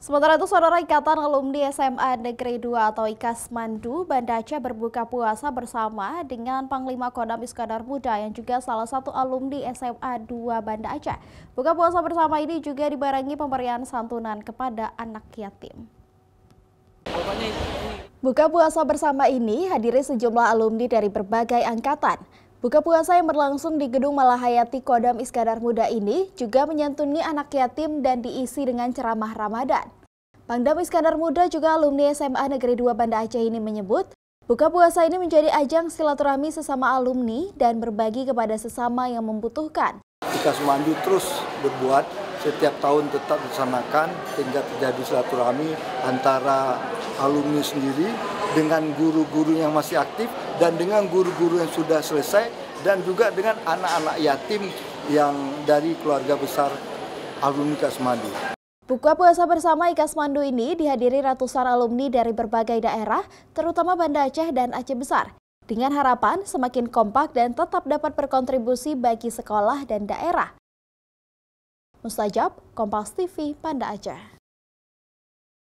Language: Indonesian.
Sementara itu, Saudara, Ikatan Alumni SMA Negeri 2 atau Ikasmandu Banda Aceh berbuka puasa bersama dengan Panglima Kodam Iskandar Muda yang juga salah satu alumni SMA 2 Banda Aceh. Buka puasa bersama ini juga dibarengi pemberian santunan kepada anak yatim. Buka puasa bersama ini hadiri sejumlah alumni dari berbagai angkatan. Buka puasa yang berlangsung di Gedung Malahayati Kodam Iskandar Muda ini juga menyantuni anak yatim dan diisi dengan ceramah Ramadan. Pangdam Iskandar Muda juga alumni SMA Negeri 2 Banda Aceh ini menyebut, buka puasa ini menjadi ajang silaturahmi sesama alumni dan berbagi kepada sesama yang membutuhkan. Ikasmandu terus berbuat, setiap tahun tetap dilaksanakan sehingga terjadi silaturahmi antara alumni sendiri dengan guru-guru yang masih aktif dan dengan guru-guru yang sudah selesai dan juga dengan anak-anak yatim yang dari keluarga besar alumni Ikasmandu. Buka puasa bersama Ikasmandu ini dihadiri ratusan alumni dari berbagai daerah, terutama Banda Aceh dan Aceh Besar, dengan harapan semakin kompak dan tetap dapat berkontribusi bagi sekolah dan daerah. Mustajab, Kompas TV, Banda Aceh.